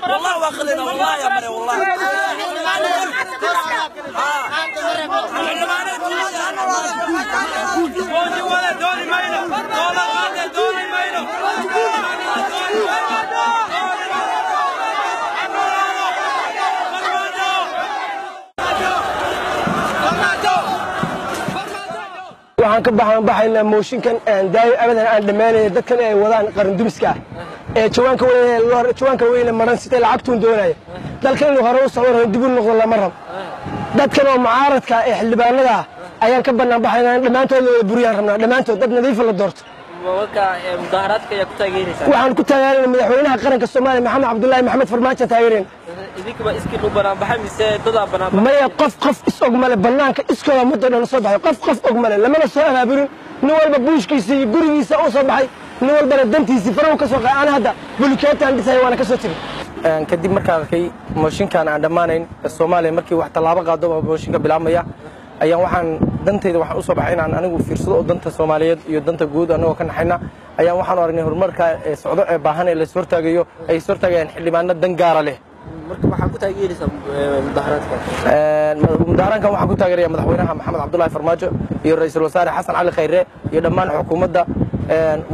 والله واخلنا والله يا مري والله waxaan ka baxaynaa mooshinkan aan daayo abadan aan dhamaanay dadkan ay wadaan qaran dumiska ee jawaanka weyn maran sida lacagtuun doonaya dalkan inuu hore u socdo dib u noqdo lama rabo dadkan oo mucaaradka ee xildhibaanada ayaan ka banaan baxaynaa dhamaantood buriyaan rabnaa dhamaantood dad nadiif la doorto mudaharaadka ayaa ku taageeraysaa waxaan ku taageeranaa madaxweynaha qaranka Soomaaliya Maxamed Cabdullaahi Maxamed Farmaajo taageereen idinkuba iskii u banaan baxay mise dad banaan maya qof is ogmale banaanka iskooda muddo dhan soo baxay qof ogmale lama soo abaaburin nin walba buushkiisa iyo gurigiisa oo soo baxay nin walba dantiisa faraw ka soo qaadan hadda bulkeetan dhisay waana ka soo tigay kadib markaan arkay mooshinkan aan dhamaanayn Soomaaliya markii wax talaabo qaado mooshinka bilaabmaya ayaan waxaan dantayda waxaan u soo baxay inaan anigu fiirsado oo danta Soomaaliyeed iyo danta guud anagoo ka naxayna ayaan waxaan aragnay horumarka ee socdo ee baahan ee la soo taagayo ay soo taagayaan xildhibaanada dan gaar ah leh marka waxaan ku taageeraysaa mudaharaadka mudaharaadkan waxaan ku taageerayaa madaxweynaha Maxamed Cabdullaahi Farmaajo iyo ra'iisul wasaare Xasan Cali Khayre iyo dhammaan xukuumadda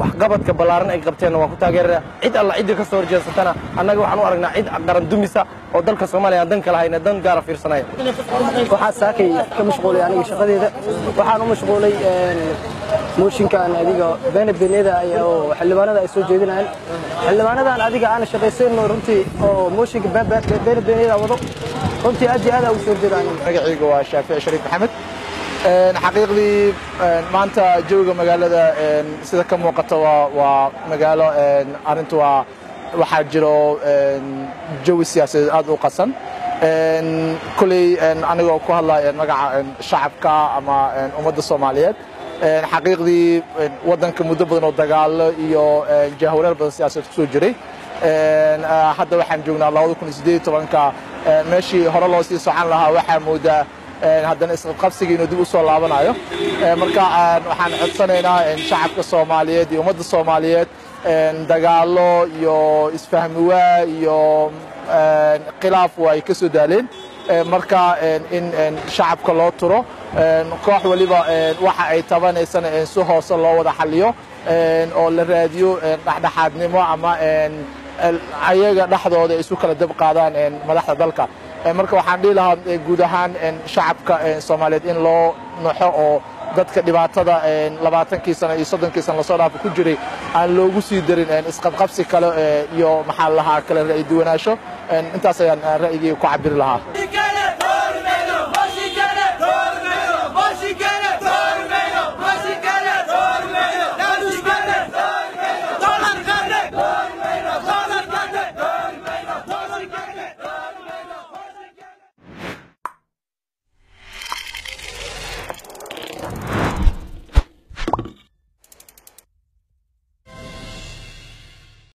wax qabadka balaaran ay qabteen waan ku taageerayaa cid alla cid ka soo horjeesatana annaga waxaan u aragnaa cid qaran dumisa oo dalka Soomaaliya dan kala hayna dan gaar ah fiirsanaya waxa saakay ka mashquulay aniga shaqadeeda waxaan u mashquulay mooshinkan adiga beenadeeda oo xildhibaanada ay soo jeedinayaan xildhibaanadan adiga aan shaqaysan runtii oo mooshinka beenadeeda wado runtii aad u soo jeedaan magacayga waa Shaafici Shariif Maxamed xaqiiqdii maanta jooga magaalada sida ka muuqata waa magaalo arintu waxa jiro jawi siyaasadeed aad u qasan kulay anigoo ku hadlaya magaca shacabka ama ummadda Soomaaliyeed xaqiiqdii wadanka muddo badan oo dagaalo iyo jahwareer badan siyaasadeed ku soo jiray hadda waxaan joognaa 2018ka meeshii hore loo sii socon lahaa waxaa moodaa haddana isqabsiga inuu dib u soo laabanayo marka waxaan codsanaynaa shacabka Soomaaliyeed iyo ummadda Soomaaliyeed dagaalo iyo isfahmi waa iyo khilaaf way ka soo daaleen marka in shacabka loo turo koox waliba waxa ay tabanaysan si hoose loo wada xaliyo oo la raadiyo dhaxdhaxaadnimo ama ayaga dhaxdooda isu kala dab qaadaan madaxda dalka marka waxaan dhihi lahaa guud ahaan shacabka Soomaaliyeed in loo noxo oo dadka dhibaatada 20 sano iyo 30 sano la soo dhaafay ku jiray aan loogu sii darin isqabqabsi kale iyo maxaa lahaa kala ra'yi duwanaansho intaas ayaan ra'yigii ku cabiri lahaa